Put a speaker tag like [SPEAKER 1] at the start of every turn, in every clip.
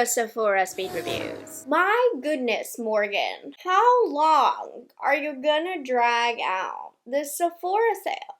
[SPEAKER 1] Sephora speed reviews. My goodness, Morgan. How long are you gonna drag out this Sephora sale?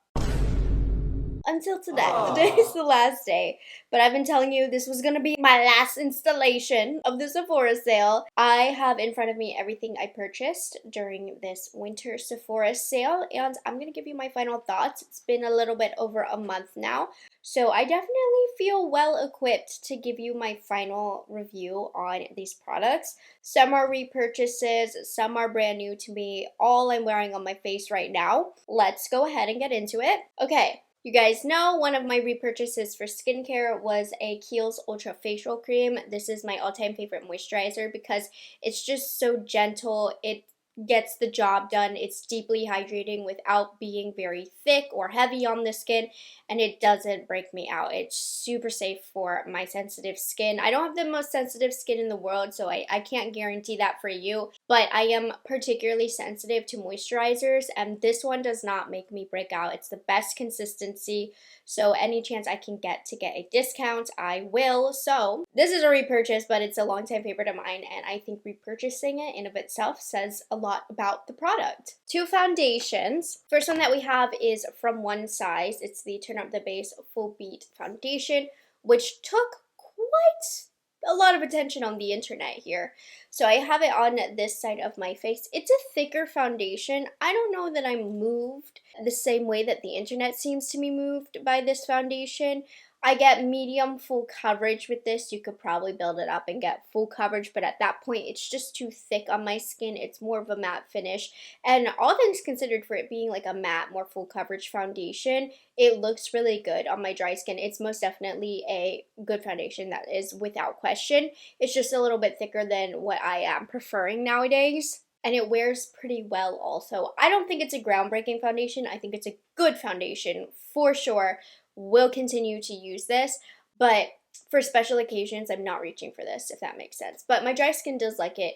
[SPEAKER 1] Until today. Today is the last day, but I've been telling you this was gonna be my last installation of the Sephora sale. I have in front of me everything I purchased during this winter Sephora sale, and I'm gonna give you my final thoughts. It's been a little bit over a month now, so I definitely feel well equipped to give you my final review on these products. Some are repurchases, some are brand new to me. All I'm wearing on my face right now. Let's go ahead and get into it. Okay. You guys know one of my repurchases for skincare was a Kiehl's Ultra Facial Cream. This is my all-time favorite moisturizer because it's just so gentle. It gets the job done. It's deeply hydrating without being very thick or heavy on the skin, and it doesn't break me out. It's super safe for my sensitive skin. I don't have the most sensitive skin in the world, so I can't guarantee that for you, but I am particularly sensitive to moisturizers, and this one does not make me break out. It's the best consistency, so any chance I can get a discount, I will. So this is a repurchase, but it's a longtime favorite of mine, and I think repurchasing it in of itself says a lot about the product. Two foundations. First one that we have is from One Size. It's the Turn Up the Base Full Beat Foundation, which took quite a lot of attention on the internet here. So I have it on this side of my face. It's a thicker foundation. I don't know that I'm moved the same way that the internet seems to be moved by this foundation. I get medium full coverage with this. You could probably build it up and get full coverage, but at that point it's just too thick on my skin. It's more of a matte finish, and all things considered, for it being like a matte, more full coverage foundation, it looks really good on my dry skin. It's most definitely a good foundation, that is without question. It's just a little bit thicker than what I am preferring nowadays, and it wears pretty well also. I don't think it's a groundbreaking foundation. I think it's a good foundation for sure. Will continue to use this, but for special occasions, I'm not reaching for this, if that makes sense. But my dry skin does like it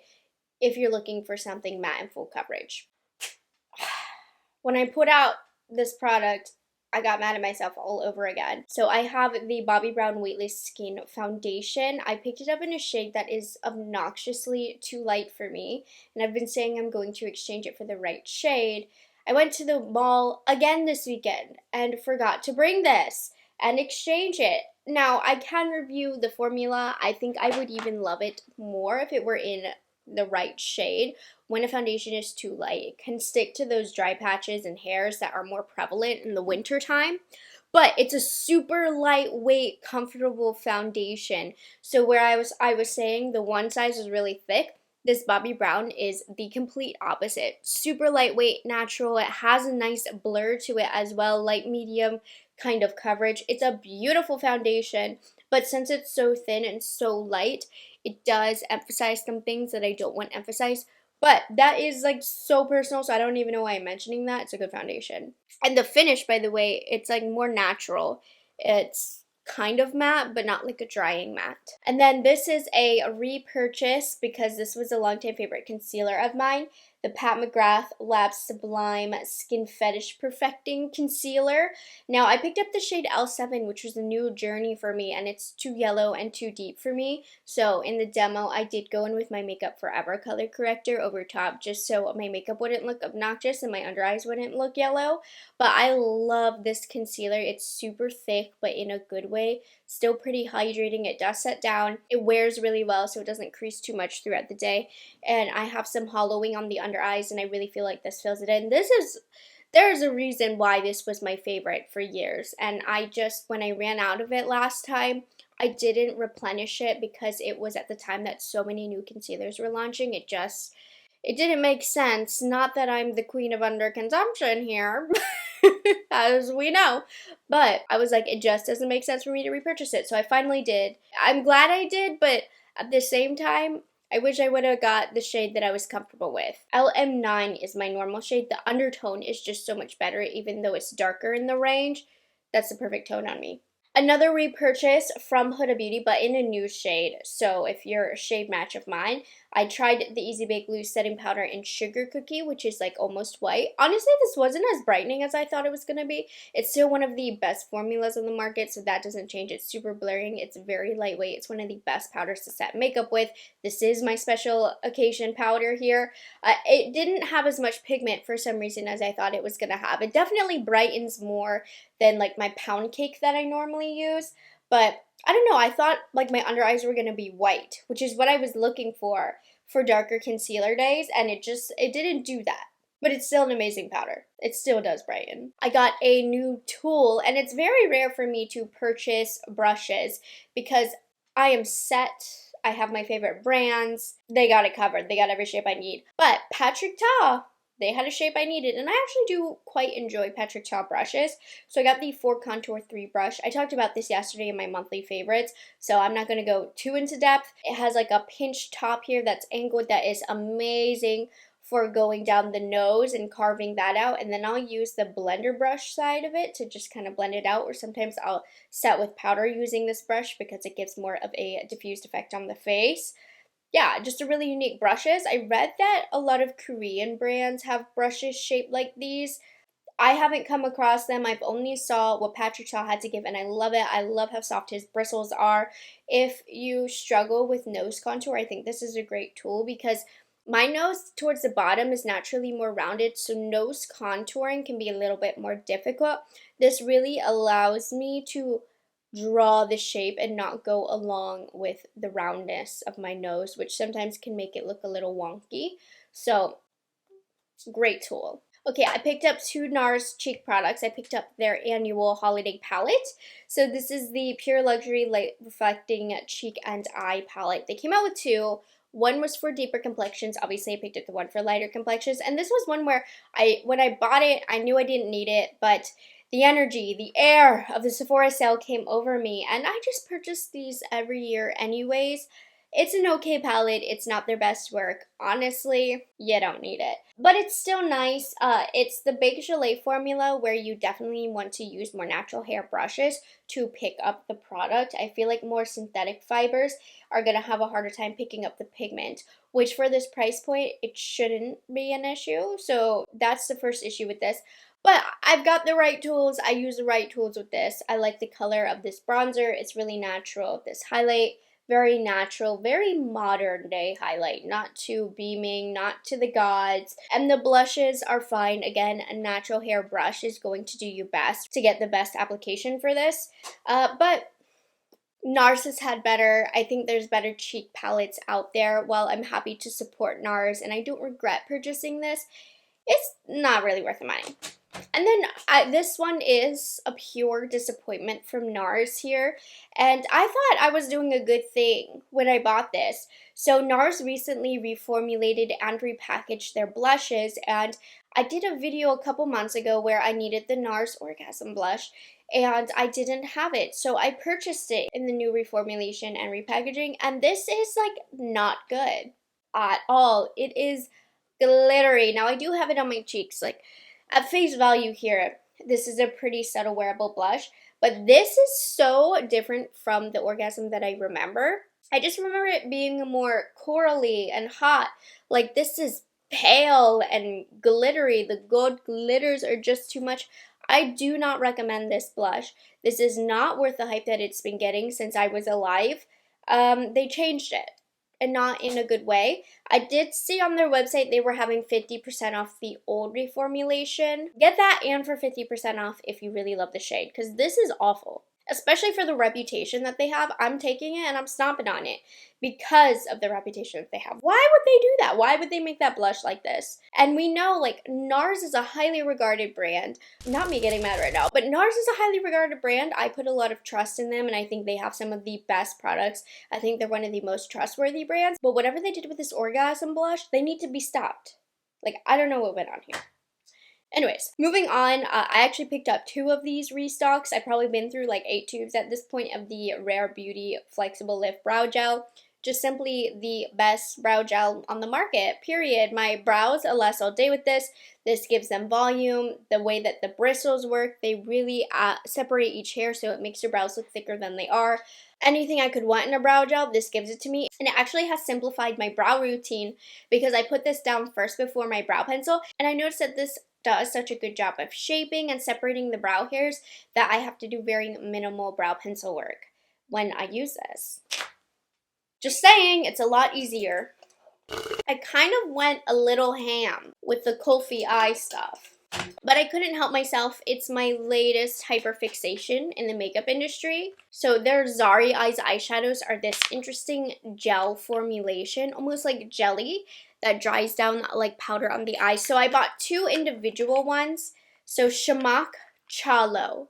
[SPEAKER 1] if you're looking for something matte and full coverage. When I put out this product, I got mad at myself all over again. So I have the Bobbi Brown Weightless Skin Foundation. I picked it up in a shade that is obnoxiously too light for me, and I've been saying I'm going to exchange it for the right shade. I went to the mall again this weekend and forgot to bring this and exchange it. Now, I can review the formula. I think I would even love it more if it were in the right shade. When a foundation is too light, it can stick to those dry patches and hairs that are more prevalent in the winter time. But it's a super lightweight, comfortable foundation. So where I was saying the One Size is really thick, this Bobbi Brown is the complete opposite. Super lightweight, natural. It has a nice blur to it as well, light medium kind of coverage. It's a beautiful foundation, but since it's so thin and so light, it does emphasize some things that I don't want emphasized. But that is like so personal, so I don't even know why I'm mentioning that. It's a good foundation. And the finish, by the way, it's like more natural. It's kind of matte, but not like a drying matte. And then this is a repurchase because this was a longtime favorite concealer of mine, the Pat McGrath Lab Sublime Skin Fetish Perfecting Concealer. Now, I picked up the shade L7, which was a new journey for me, and it's too yellow and too deep for me. So in the demo, I did go in with my Makeup Forever color corrector over top, just so my makeup wouldn't look obnoxious and my under eyes wouldn't look yellow. But I love this concealer. It's super thick, but in a good way. Still pretty hydrating. It does set down. It wears really well, so it doesn't crease too much throughout the day. And I have some hollowing on the under eyes, and I really feel like this fills it in. There's a reason why this was my favorite for years, and when I ran out of it last time, I didn't replenish it because it was at the time that so many new concealers were launching. It didn't make sense. Not that I'm the queen of underconsumption here, as we know, but I was like, it just doesn't make sense for me to repurchase it, so I finally did. I'm glad I did, but at the same time, I wish I would have got the shade that I was comfortable with. LM9 is my normal shade. The undertone is just so much better, even though it's darker in the range. That's the perfect tone on me. Another repurchase from Huda Beauty, but in a nude shade. So if you're a shade match of mine, I tried the Easy Bake Loose Setting Powder in Sugar Cookie, which is like almost white. Honestly, this wasn't as brightening as I thought it was going to be. It's still one of the best formulas on the market, so that doesn't change. It's super blurring. It's very lightweight. It's one of the best powders to set makeup with. This is my special occasion powder here. It didn't have as much pigment for some reason as I thought it was going to have. It definitely brightens more than like my pound cake that I normally use, but I don't know, I thought like my under eyes were going to be white, which is what I was looking for darker concealer days, and it didn't do that. But it's still an amazing powder. It still does brighten. I got a new tool, and it's very rare for me to purchase brushes because I am set. I have my favorite brands. They got it covered. They got every shape I need. But Patrick Ta, they had a shape I needed, and I actually do quite enjoy Patrick Ta brushes. So I got the 4 Contour 3 brush. I talked about this yesterday in my monthly favorites, so I'm not going to go too into depth. It has like a pinched top here that's angled that is amazing for going down the nose and carving that out, and then I'll use the blender brush side of it to just kind of blend it out, or sometimes I'll set with powder using this brush because it gives more of a diffused effect on the face. Yeah, just a really unique brushes. I read that a lot of Korean brands have brushes shaped like these. I haven't come across them. I've only saw what Patrick Ta had to give, and I love it. I love how soft his bristles are. If you struggle with nose contour, I think this is a great tool because my nose towards the bottom is naturally more rounded, so nose contouring can be a little bit more difficult. This really allows me to draw the shape and not go along with the roundness of my nose, which sometimes can make it look a little wonky. So, great tool. Okay, I picked up 2 NARS cheek products. I picked up their annual holiday palette. So this is the Pure Luxury Light Reflecting Cheek and Eye Palette. They came out with 2. One was for deeper complexions. Obviously, I picked up the one for lighter complexions. And this was one where when I bought it, I knew I didn't need it, but the energy, the air of the Sephora sale came over me, and I just purchase these every year anyways. It's an okay palette. It's not their best work. Honestly, you don't need it. But it's still nice. It's the Bake Gelée formula where you definitely want to use more natural hair brushes to pick up the product. I feel like more synthetic fibers are going to have a harder time picking up the pigment, which for this price point, it shouldn't be an issue. So that's the first issue with this. But I've got the right tools. I use the right tools with this. I like the color of this bronzer. It's really natural. This highlight, very natural, very modern day highlight. Not too beaming, not to the gods. And the blushes are fine. Again, a natural hair brush is going to do you best to get the best application for this. But NARS has had better. I think there's better cheek palettes out there. While I'm happy to support NARS and I don't regret purchasing this, it's not really worth the money. And then this one is a pure disappointment from NARS here. And I thought I was doing a good thing when I bought this. So NARS recently reformulated and repackaged their blushes. And I did a video a couple months ago where I needed the NARS Orgasm blush. And I didn't have it. So I purchased it in the new reformulation and repackaging. And this is like not good at all. It is glittery. Now I do have it on my cheeks. Like at face value here, this is a pretty subtle wearable blush, but this is so different from the Orgasm that I remember. I just remember it being more corally and hot. Like this is pale and glittery. The gold glitters are just too much. I do not recommend this blush. This is not worth the hype that it's been getting since I was alive. They changed it, and not in a good way. I did see on their website they were having 50% off the old reformulation. Get that and for 50% off if you really love the shade, because this is awful. Especially for the reputation that they have. I'm taking it and I'm stomping on it because of the reputation that they have. Why would they do that? Why would they make that blush like this? And we know like NARS is a highly regarded brand. Not me getting mad right now, but NARS is a highly regarded brand. I put a lot of trust in them and I think they have some of the best products. I think they're one of the most trustworthy brands. But whatever they did with this Orgasm blush, they need to be stopped. Like, I don't know what went on here. Anyways, moving on, I actually picked up 2 of these restocks. I've probably been through like 8 tubes at this point of the Rare Beauty Flexible Lift Brow Gel. Just simply the best brow gel on the market, period. My brows last all day with this. This gives them volume. The way that the bristles work, they really separate each hair so it makes your brows look thicker than they are. anything I could want in a brow gel, this gives it to me. And it actually has simplified my brow routine because I put this down first before my brow pencil, and I noticed that this does such a good job of shaping and separating the brow hairs that I have to do very minimal brow pencil work when I use this. Just saying, it's a lot easier. I kind of went a little ham with the Kulfi eye stuff, but I couldn't help myself. It's my latest hyperfixation in the makeup industry. So their Zari Eyes eyeshadows are this interesting gel formulation, almost like jelly, that dries down like powder on the eye. So I bought two individual ones. So Shamak Chalo.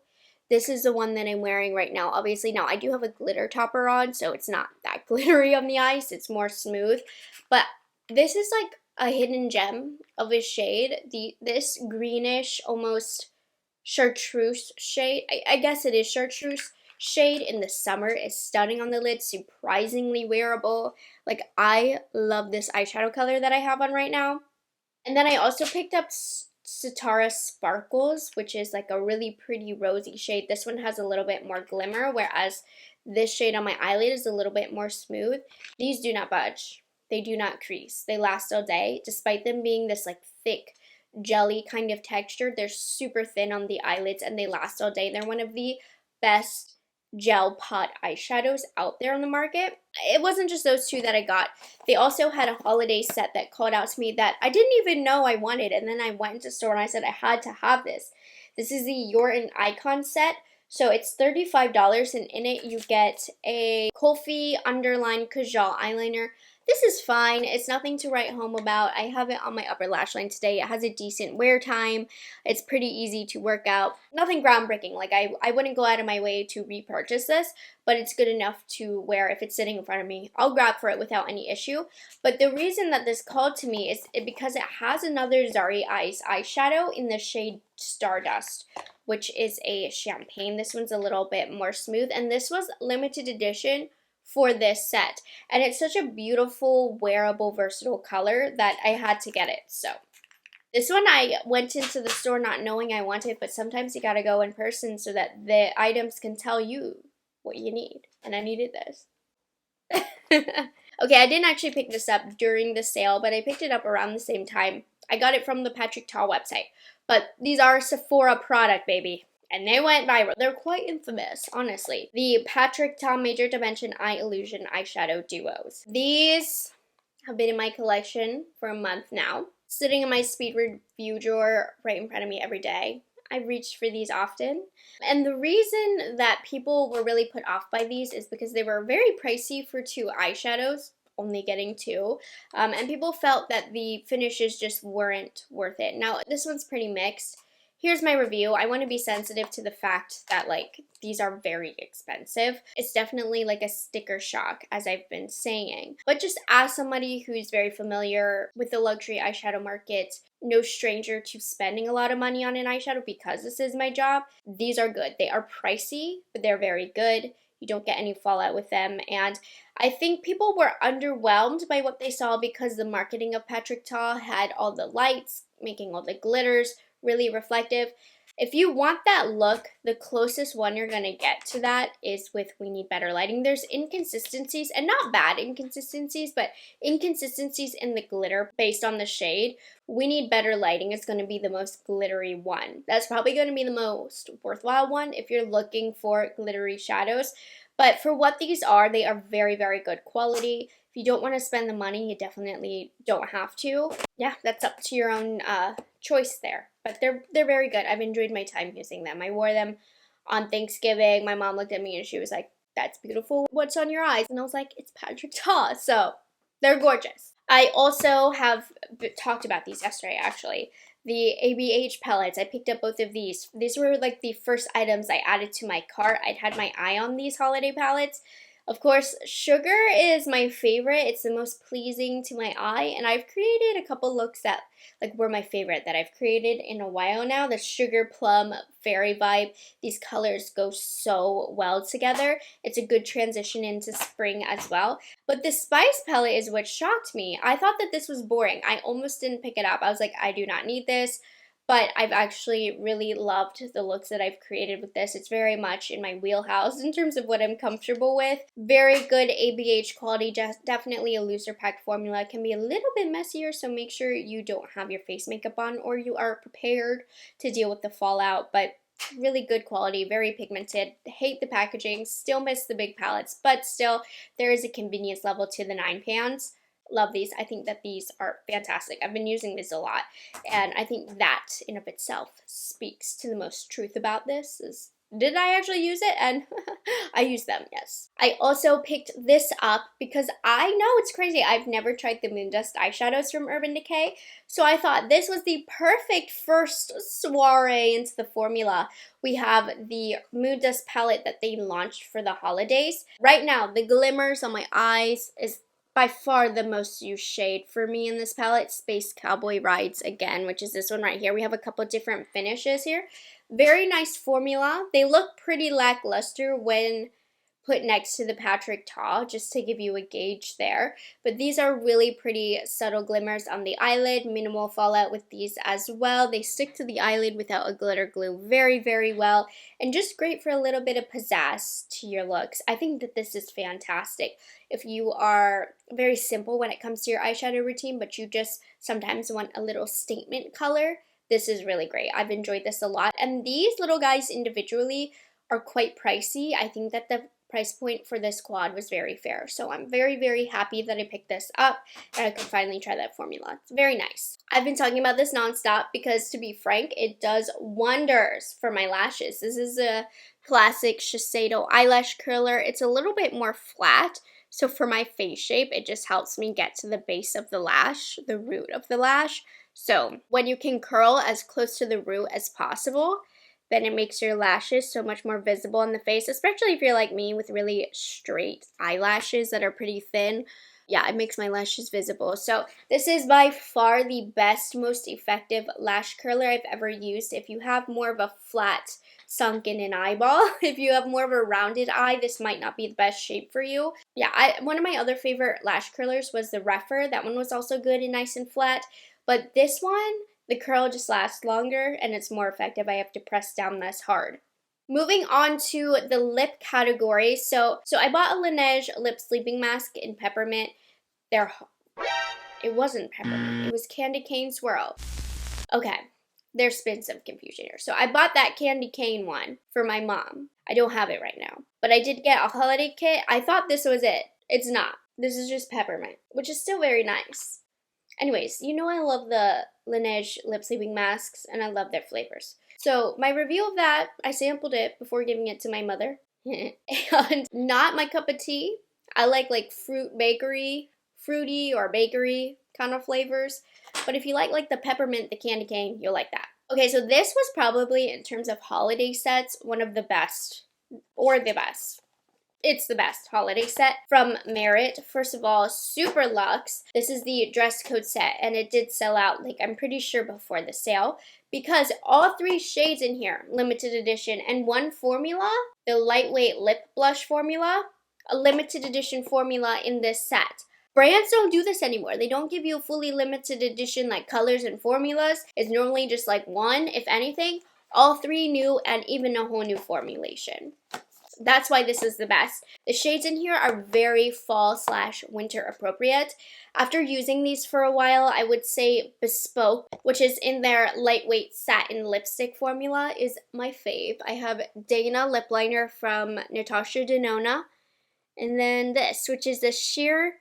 [SPEAKER 1] This is the one that I'm wearing right now. Obviously now I do have a glitter topper on, so it's not that glittery on the eyes. It's more smooth. But this is like a hidden gem of a shade. This greenish, almost chartreuse shade. I guess it is chartreuse shade in the summer is stunning on the lid. Surprisingly wearable. Like, I love this eyeshadow color that I have on right now. And then I also picked up Sephora Sparkles, which is like a really pretty rosy shade. This one has a little bit more glimmer, whereas this shade on my eyelid is a little bit more smooth. These do not budge. They do not crease. They last all day, despite them being this like thick jelly kind of texture. They're super thin on the eyelids and they last all day. They're one of the best gel pot eyeshadows out there on the market. It wasn't just those two that I got. They also had a holiday set that called out to me that I didn't even know I wanted, and then I went into the store and I said I had to have this. This is the You're an Icon set. So it's $35, and in it you get a Kulfi underline Kajal eyeliner. This is fine. It's nothing to write home about. I have it on my upper lash line today. It has a decent wear time. It's pretty easy to work out. Nothing groundbreaking. Like, I wouldn't go out of my way to repurchase this, but it's good enough to wear if it's sitting in front of me. I'll grab for it without any issue. But the reason that this called to me is because it has another Zari Eyes eyeshadow in the shade Stardust, which is a champagne. This one's a little bit more smooth, and this was limited edition for this set, and it's such a beautiful, wearable, versatile color that I had to get it. So this one I went into the store not knowing I wanted, but sometimes you gotta go in person so that the items can tell you what you need, and I needed this. Okay, I didn't actually pick this up during the sale, but I picked it up around the same time. I got it from the Patrick Ta website, but these are a Sephora product, baby. And they went viral. They're quite infamous, honestly. The Patrick Ta Major Dimension Eye Illusion Eyeshadow Duos. These have been in my collection for a month now. Sitting in my speed review drawer right in front of me every day. I reached for these often. And the reason that people were really put off by these is because they were very pricey for two eyeshadows, only getting two. And people felt that the finishes just weren't worth it. Now, this one's pretty mixed. Here's my review. I want to be sensitive to the fact that, like, these are very expensive. It's definitely like a sticker shock, as I've been saying. But just as somebody who's very familiar with the luxury eyeshadow market, no stranger to spending a lot of money on an eyeshadow because this is my job, these are good. They are pricey, but they're very good. You don't get any fallout with them. And I think people were underwhelmed by what they saw because the marketing of Patrick Ta had all the lights, making all the glitters really reflective. If you want that look, the closest one you're going to get to that is with We Need Better Lighting. There's inconsistencies, and not bad inconsistencies, but inconsistencies in the glitter based on the shade. We Need Better Lighting is going to be the most glittery one. That's probably going to be the most worthwhile one if you're looking for glittery shadows. But for what these are, they are very, very good quality. If you don't want to spend the money, you definitely don't have to. Yeah, that's up to your own choice there. But they're very good. I've enjoyed my time using them. I wore them on Thanksgiving. My mom looked at me and she was like, "That's beautiful. What's on your eyes?" And I was like, "It's Patrick Ta." So they're gorgeous. I also have talked about these yesterday, actually. The ABH palettes. I picked up both of these. These were like the first items I added to my cart. I'd had my eye on these holiday palettes. Of course, Sugar is my favorite. It's the most pleasing to my eye, and I've created a couple looks that like were my favorite that I've created in a while now. The Sugar Plum Fairy Vibe. These colors go so well together. It's a good transition into spring as well. But the Spice palette is what shocked me. I thought that this was boring. I almost didn't pick it up. I was like, I do not need this. but I've actually really loved the looks that I've created with this. It's very much in my wheelhouse in terms of what I'm comfortable with. Very good ABH quality, just definitely a looser packed formula. It can be a little bit messier, so make sure you don't have your face makeup on or you are prepared to deal with the fallout, but really good quality, very pigmented. Hate the packaging, still miss the big palettes, but still there is a convenience level to the 9 pans. Love these. I think that these are fantastic. I've been using this a lot, and I think that in of itself speaks to the most truth about this is, did I actually use it? And I used them, yes. I also picked this up because I know it's crazy. I've never tried the Moon Dust eyeshadows from Urban Decay, so I thought this was the perfect first soiree into the formula. We have the Moon Dust palette that they launched for the holidays. Right now, the glimmers on my eyes is by far the most used shade for me in this palette. Space Cowboy Rides again, which is this one right here. We have a couple different finishes here. Very nice formula. They look pretty lackluster when put next to the Patrick Ta, just to give you a gauge there. But these are really pretty subtle glimmers on the eyelid, minimal fallout with these as well. They stick to the eyelid without a glitter glue very, very well, and just great for a little bit of pizzazz to your looks. I think that this is fantastic. If you are very simple when it comes to your eyeshadow routine, but you just sometimes want a little statement color, this is really great. I've enjoyed this a lot. And these little guys individually are quite pricey. I think that the price point for this quad was very fair. So I'm very, very happy that I picked this up and I could finally try that formula. It's very nice. I've been talking about this nonstop because, to be frank, it does wonders for my lashes. This is a classic Shiseido eyelash curler. It's a little bit more flat, so for my face shape, it just helps me get to the base of the lash, the root of the lash. So when you can curl as close to the root as possible, then it makes your lashes so much more visible on the face, especially if you're like me with really straight eyelashes that are pretty thin. Yeah, it makes my lashes visible. So this is by far the best, most effective lash curler I've ever used. If you have more of a flat, sunken in eyeball, if you have more of a rounded eye, this might not be the best shape for you. Yeah, one of my other favorite lash curlers was the Rephr. That one was also good and nice and flat. But this one, the curl just lasts longer and it's more effective. I have to press down less hard. Moving on to the lip category. So I bought a Laneige lip sleeping mask in peppermint. It wasn't peppermint. It was candy cane swirl. Okay, there's been some confusion here. So I bought that candy cane one for my mom. I don't have it right now, but I did get a holiday kit. I thought this was it. It's not. This is just peppermint, which is still very nice. Anyways, you know I love the Laneige lip sleeping masks and I love their flavors. So my review of that, I sampled it before giving it to my mother. And not my cup of tea. I like fruity or bakery kind of flavors. But if you like the peppermint, the candy cane, you'll like that. Okay, so this was probably, in terms of holiday sets, one of the best, or the best. It's the best holiday set from Merit. First of all, super luxe. This is the dress code set, and it did sell out, like, I'm pretty sure before the sale, because all 3 shades in here, limited edition, and one formula, the lightweight lip blush formula, a limited edition formula in this set. Brands don't do this anymore. They don't give you fully limited edition like colors and formulas. It's normally just like one, if anything, all 3 new and even a whole new formulation. That's why this is the best. The shades in here are very fall/winter appropriate. After using these for a while, I would say Bespoke, which is in their lightweight satin lipstick formula, is my fave. I have Dana lip liner from Natasha Denona. And then this, which is the sheer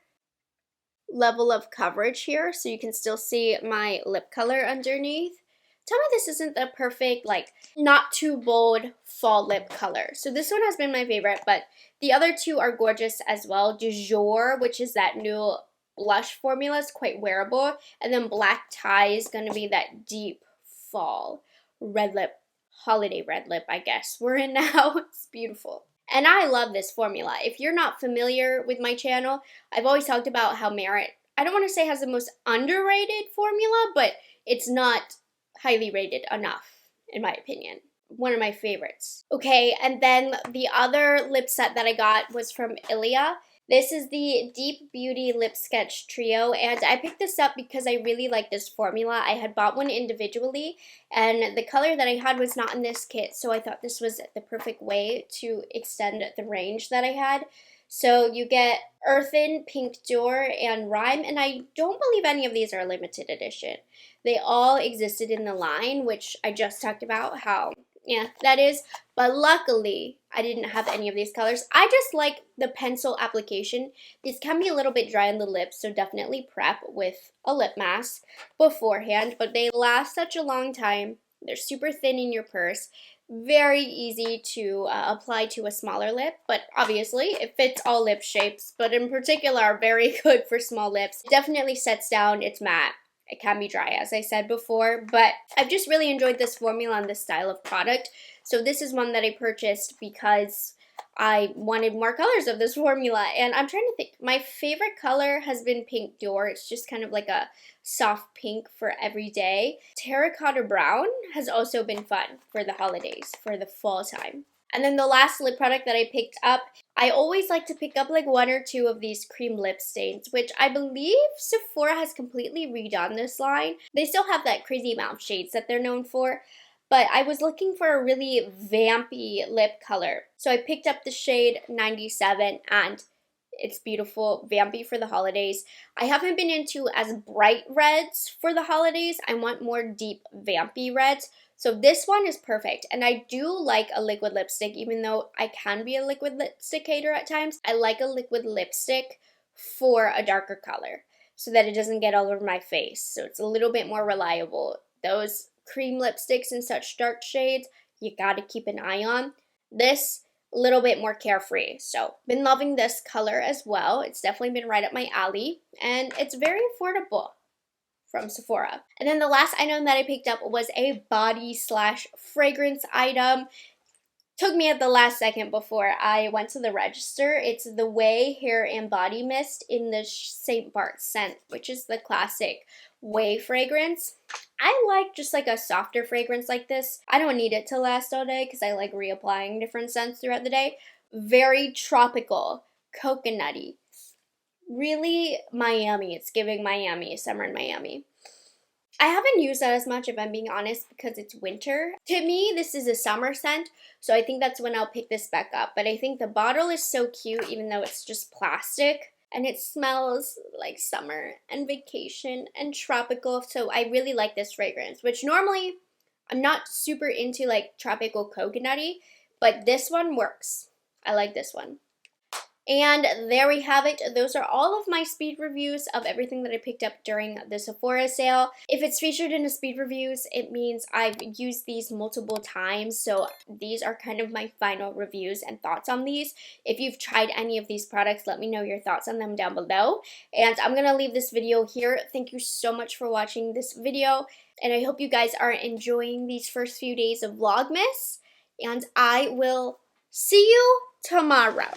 [SPEAKER 1] level of coverage here, so you can still see my lip color underneath. Tell me this isn't the perfect, like, not too bold fall lip color. So this one has been my favorite, but the other 2 are gorgeous as well. Du Jour, which is that new blush formula, is quite wearable. And then Black Tie is going to be that deep fall red lip, holiday red lip, I guess we're in now. It's beautiful. And I love this formula. If you're not familiar with my channel, I've always talked about how Merit, I don't want to say has the most underrated formula, but it's not highly rated enough, in my opinion. One of my favorites. Okay, and then the other lip set that I got was from Ilia. This is the Deep Beauty Lip Sketch Trio, and I picked this up because I really like this formula. I had bought one individually, and the color that I had was not in this kit, so I thought this was the perfect way to extend the range that I had. So you get Earthen, Pink Door, and Rhyme, and I don't believe any of these are limited edition. They all existed in the line, which I just talked about how, yeah, that is. But luckily, I didn't have any of these colors. I just like the pencil application. These can be a little bit dry on the lips, so definitely prep with a lip mask beforehand. But they last such a long time. They're super thin in your purse. Very easy to apply to a smaller lip, but obviously it fits all lip shapes, but in particular are very good for small lips. It definitely sets down, it's matte. It can be dry, as I said before, but I've just really enjoyed this formula and this style of product. So this is one that I purchased because I wanted more colors of this formula, and I'm trying to think. My favorite color has been Pink Door. It's just kind of like a soft pink for every day. Terracotta Brown has also been fun for the holidays, for the fall time. And then the last lip product that I picked up, I always like to pick up like 1 or 2 of these cream lip stains, which I believe Sephora has completely redone this line. They still have that crazy amount of shades that they're known for, but I was looking for a really vampy lip color. So I picked up the shade 97, and it's beautiful, vampy for the holidays. I haven't been into as bright reds for the holidays. I want more deep vampy reds. So this one is perfect, and I do like a liquid lipstick, even though I can be a liquid lipstick hater at times. I like a liquid lipstick for a darker color so that it doesn't get all over my face, so it's a little bit more reliable. Those cream lipsticks in such dark shades, you gotta keep an eye on. This, a little bit more carefree, so been loving this color as well. It's definitely been right up my alley, and it's very affordable from Sephora. And then the last item that I picked up was a body/fragrance item. Took me at the last second before I went to the register. It's the Way Hair and Body Mist in the St. Bart scent, which is the classic Way fragrance. I like just like a softer fragrance like this. I don't need it to last all day because I like reapplying different scents throughout the day. Very tropical, coconutty. Really Miami. It's giving Miami, summer in Miami. I haven't used that as much, if I'm being honest, because it's winter. To me, this is a summer scent, so I think that's when I'll pick this back up. But I think the bottle is so cute, even though it's just plastic. And it smells like summer and vacation and tropical, so I really like this fragrance, which normally I'm not super into like tropical coconutty, but this one works. I like this one. And there we have it. Those are all of my speed reviews of everything that I picked up during the Sephora sale. If it's featured in the speed reviews, it means I've used these multiple times. So these are kind of my final reviews and thoughts on these. If you've tried any of these products, let me know your thoughts on them down below. And I'm going to leave this video here. Thank you so much for watching this video. And I hope you guys are enjoying these first few days of Vlogmas. And I will see you tomorrow.